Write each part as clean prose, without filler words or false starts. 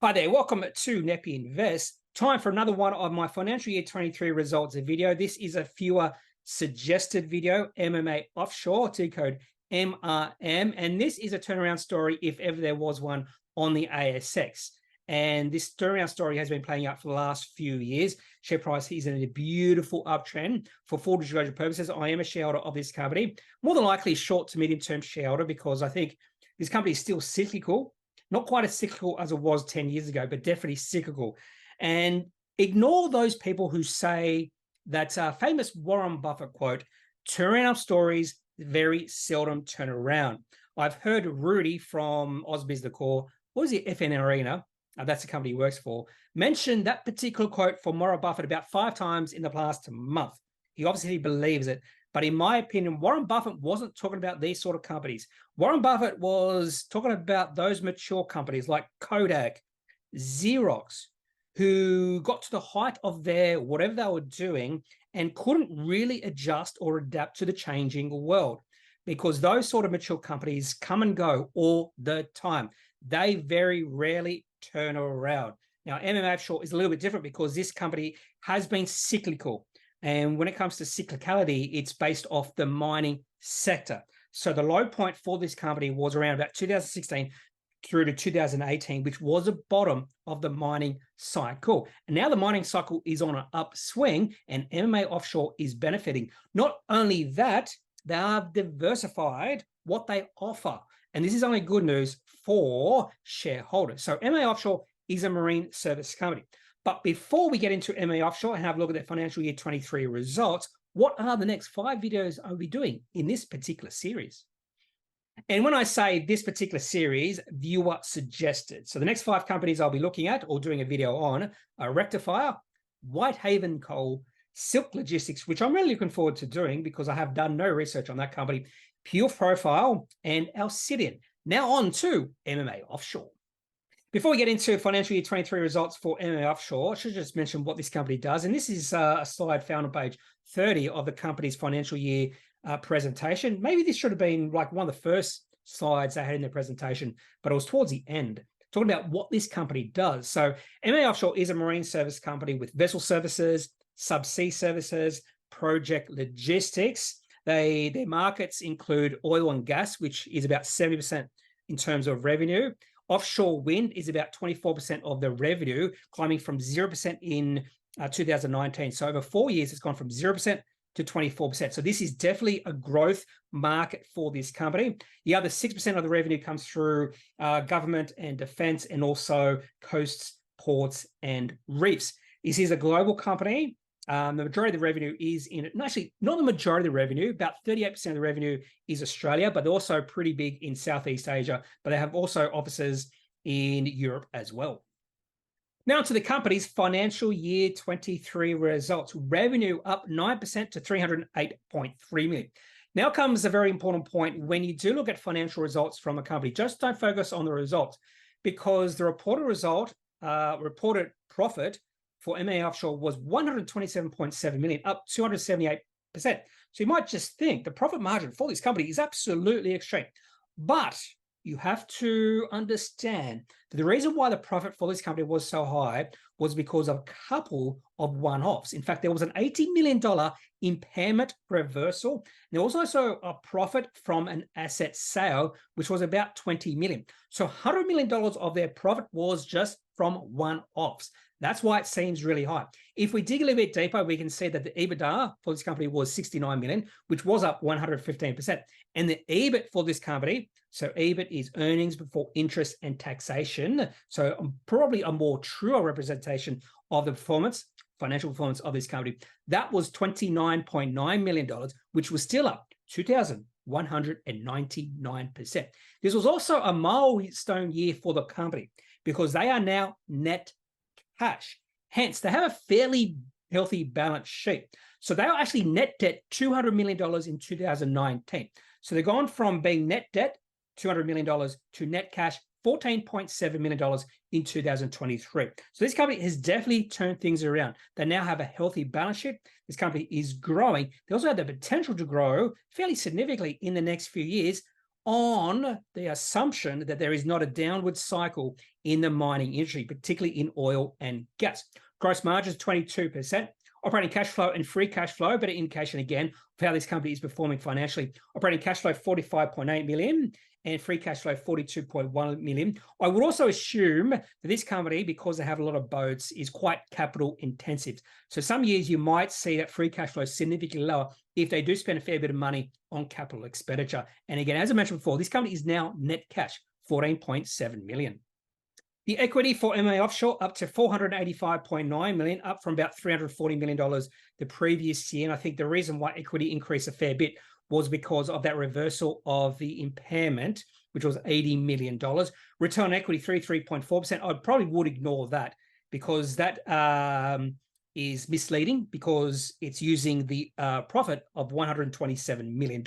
Hi there, welcome to Kneppy Invest. Time for another one of my financial year 23 results video. This is a viewer suggested video, MMA Offshore, T code MRM, and this is a turnaround story if ever there was one on the ASX. And this turnaround story has been playing out for the last few years. Share price is in a beautiful uptrend. For full disclosure purposes, I am a shareholder of this company, more than likely short to medium term shareholder, because I think this company is still cyclical. Not quite as cyclical as it was 10 years ago, but definitely cyclical. And ignore those people who say that famous Warren Buffett quote, turnaround stories very seldom turn around. I've heard Rudy from AusBiz The Core, what is it, FN Arena, that's the company he works for, mention that particular quote from Warren Buffett about 5 times in the past month. He obviously believes it. But in my opinion, Warren Buffett wasn't talking about these sort of companies. Warren Buffett was talking about those mature companies like Kodak, Xerox, who got to the height of their whatever they were doing and couldn't really adjust or adapt to the changing world, because those sort of mature companies come and go all the time. They very rarely turn around. Now, MMA Offshore is a little bit different because this company has been cyclical. And when it comes to cyclicality, it's based off the mining sector. So the low point for this company was around about 2016 through to 2018, which was a bottom of the mining cycle. And now the mining cycle is on an upswing and MMA Offshore is benefiting. Not only that, they have diversified what they offer. And this is only good news for shareholders. So MMA Offshore is a marine service company. But before we get into MMA Offshore and have a look at their financial year 23 results, what are the next 5 videos I'll be doing in this particular series? And when I say this particular series, viewer suggested. So the next 5 companies I'll be looking at or doing a video on are Rectifier, Whitehaven Coal, Silk Logistics, which I'm really looking forward to doing because I have done no research on that company, Pure Profile, and Alcidian. Now on to MMA Offshore. Before we get into financial year 23 results for MMA Offshore, I should just mention what this company does. And this is a slide found on page 30 of the company's financial year presentation. Maybe this should have been like one of the first slides they had in their presentation, but it was towards the end, talking about what this company does. So MMA Offshore is a marine service company with vessel services, subsea services, project logistics. Their markets include oil and gas, which is about 70% in terms of revenue. Offshore wind is about 24% of the revenue, climbing from 0% in 2019. So over 4 years, it's gone from 0% to 24%. So this is definitely a growth market for this company. The other 6% of the revenue comes through government and defense, and also coasts, ports, and reefs. This is a global company. The majority of the revenue is in it. Actually, not the majority of the revenue, about 38% of the revenue is Australia, but they're also pretty big in Southeast Asia, but they have also offices in Europe as well. Now to the company's financial year 23 results. Revenue up 9% to 308.3 million. Now comes a very important point. When you do look at financial results from a company, just don't focus on the results, because the reported profit for MMA Offshore was 127.7 million, up 278%. So you might just think the profit margin for this company is absolutely extreme. But you have to understand that the reason why the profit for this company was so high was because of a couple of one-offs. In fact, there was an $80 million impairment reversal. There was also a profit from an asset sale, which was about 20 million. So $100 million of their profit was just from one-offs. That's why it seems really high. If we dig a little bit deeper, we can see that the EBITDA for this company was 69 million, which was up 115%. And the EBIT for this company, so EBIT is earnings before interest and taxation, so probably a more truer representation of the financial performance of this company, that was $29.9 million, which was still up 2,199%. This was also a milestone year for the company because they are now net cash. Hence, they have a fairly healthy balance sheet. So they are actually net debt $200 million in 2019. So they've gone from being net debt, $200 million, to net cash, $14.7 million in 2023. So this company has definitely turned things around. They now have a healthy balance sheet. This company is growing. They also have the potential to grow fairly significantly in the next few years on the assumption that there is not a downward cycle in the mining industry, particularly in oil and gas. Gross margins 22%. Operating cash flow and free cash flow, better indication again of how this company is performing financially. Operating cash flow 45.8 million and free cash flow 42.1 million. I would also assume that this company, because they have a lot of boats, is quite capital intensive. So some years you might see that free cash flow is significantly lower if they do spend a fair bit of money on capital expenditure. And again, as I mentioned before, this company is now net cash, 14.7 million. The equity for MMA Offshore up to $485.9 million, up from about $340 million the previous year. And I think the reason why equity increased a fair bit was because of that reversal of the impairment, which was $80 million. Return on equity, 33.4%. I probably would ignore that because that is misleading because it's using the profit of $127 million.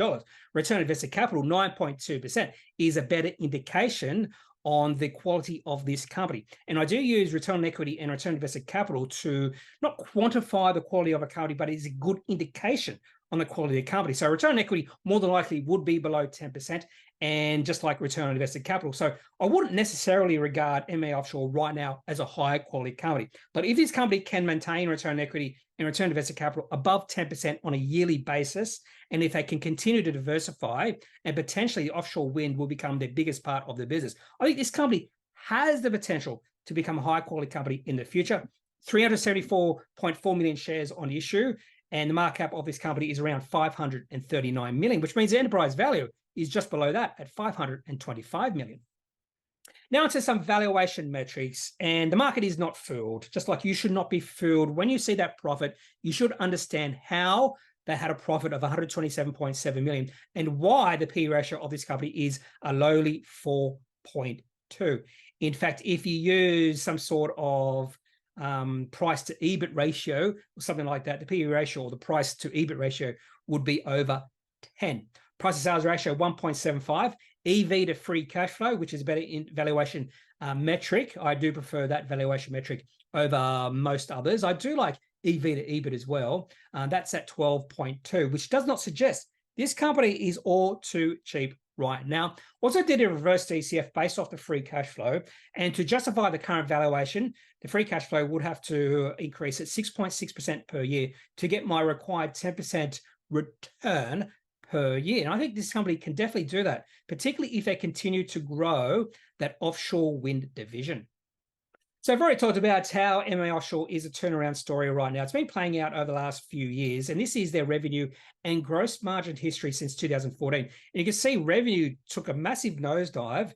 Return on invested capital, 9.2%, is a better indication on the quality of this company. And I do use return on equity and return on invested capital to not quantify the quality of a company, but it's a good indication on the quality of the company. So return on equity more than likely would be below 10%, and just like return on invested capital. So I wouldn't necessarily regard MMA Offshore right now as a high quality company. But if this company can maintain return on equity and return on invested capital above 10% on a yearly basis, and if they can continue to diversify and potentially offshore wind will become their biggest part of the business, I think this company has the potential to become a high quality company in the future. 374.4 million shares on issue, and the market cap of this company is around 539 million, which means the enterprise value is just below that at 525 million. Now into some valuation metrics, and the market is not fooled, just like you should not be fooled. When you see that profit, you should understand how they had a profit of 127.7 million and why the P ratio of this company is a lowly 4.2. In fact, if you use some sort of price to EBIT ratio or something like that, the PE ratio or the price to EBIT ratio would be over 10. Price to sales ratio 1.75. EV to free cash flow, which is a better valuation metric. I do prefer that valuation metric over most others. I do like EV to EBIT as well. That's at 12.2, which does not suggest this company is all too cheap right now. Also did a reverse DCF based off the free cash flow. And to justify the current valuation, the free cash flow would have to increase at 6.6% per year to get my required 10% return per year. And I think this company can definitely do that, particularly if they continue to grow that offshore wind division. So I've already talked about how MMA Offshore is a turnaround story right now. It's been playing out over the last few years, and this is their revenue and gross margin history since 2014. And you can see revenue took a massive nosedive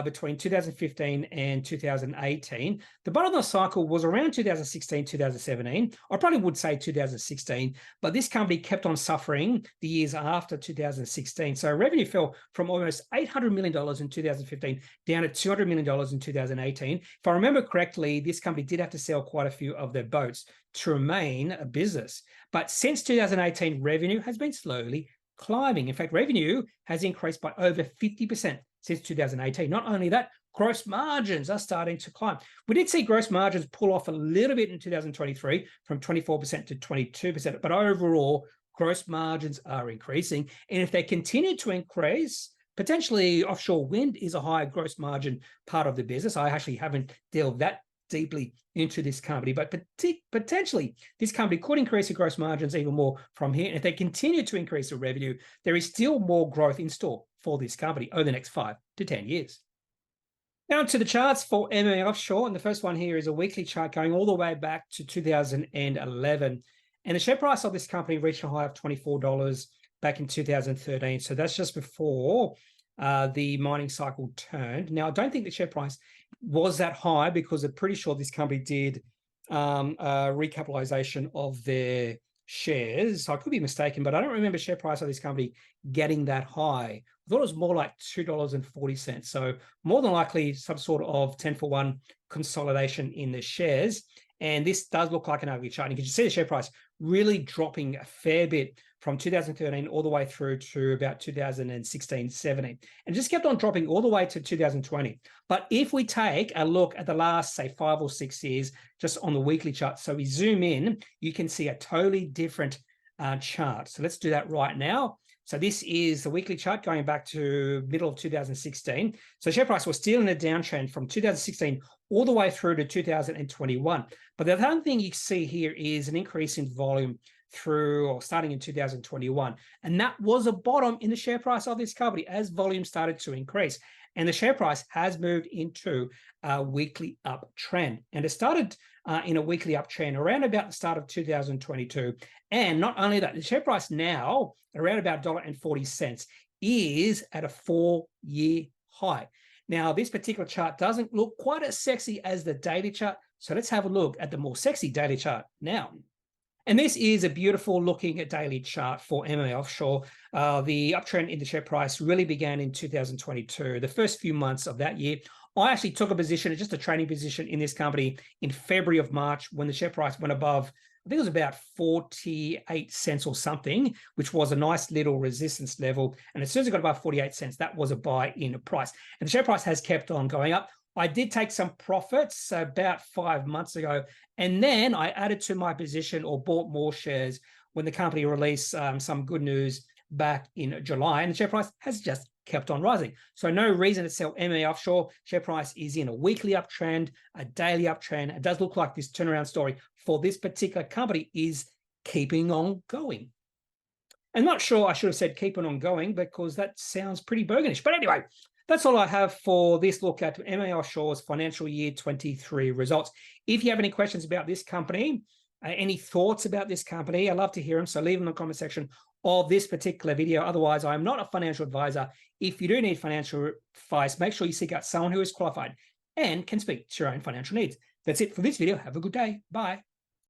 between 2015 and 2018. The bottom of the cycle was around 2016, 2017. I probably would say 2016, but this company kept on suffering the years after 2016. So revenue fell from almost $800 million in 2015 down to $200 million in 2018. If I remember correctly, this company did have to sell quite a few of their boats to remain a business. But since 2018, revenue has been slowly climbing. In fact, revenue has increased by over 50% since 2018. Not only that, gross margins are starting to climb. We did see gross margins pull off a little bit in 2023 from 24% to 22%, but overall, gross margins are increasing. And if they continue to increase, potentially offshore wind is a higher gross margin part of the business. I actually haven't delved that deeply into this company, but potentially this company could increase the gross margins even more from here. And if they continue to increase the revenue, there is still more growth in store for this company over the next 5 to 10 years. Now to the charts for MMA Offshore. And the first one here is a weekly chart going all the way back to 2011. And the share price of this company reached a high of $24 back in 2013. So that's just before the mining cycle turned. Now, I don't think the share price was that high because I'm pretty sure this company did a recapitalization of their shares. So I could be mistaken, but I don't remember share price of this company getting that high. I thought it was more like $2.40. So more than likely some sort of 10-for-1 consolidation in the shares. And this does look like an ugly chart. And you can see the share price really dropping a fair bit from 2013 all the way through to about 2016, 17, and just kept on dropping all the way to 2020. But if we take a look at the last, say, 5 or 6 years, just on the weekly chart, so we zoom in, you can see a totally different chart. So let's do that right now. So this is the weekly chart going back to middle of 2016. So share price was still in a downtrend from 2016 all the way through to 2021. But the other thing you see here is an increase in volume through or starting in 2021. And that was a bottom in the share price of this company as volume started to increase. And the share price has moved into a weekly uptrend. And it started in a weekly uptrend around about the start of 2022. And not only that, the share price now, around about $1.40, is at a 4-year high. Now, this particular chart doesn't look quite as sexy as the daily chart. So let's have a look at the more sexy daily chart now. And this is a beautiful looking daily chart for MMA Offshore. The uptrend in the share price really began in 2022, the first few months of that year. I actually took a position, just a trading position in this company in February of March when the share price went above, I think it was about 48 cents or something, which was a nice little resistance level. And as soon as it got above 48 cents, that was a buy in price. And the share price has kept on going up. I did take some profits about 5 months ago, and then I added to my position or bought more shares when the company released some good news back in July, and the share price has just kept on rising. So no reason to sell MMA Offshore. Share price is in a weekly uptrend, a daily uptrend. It does look like this turnaround story for this particular company is keeping on going. I'm not sure I should have said keeping on going because that sounds pretty burgonish. But anyway, that's all I have for this look at MMA Offshore's financial year 23 results. If you have any questions about this company, any thoughts about this company, I'd love to hear them. So leave them in the comment section of this particular video. Otherwise, I'm not a financial advisor. If you do need financial advice, make sure you seek out someone who is qualified and can speak to your own financial needs. That's it for this video. Have a good day. Bye.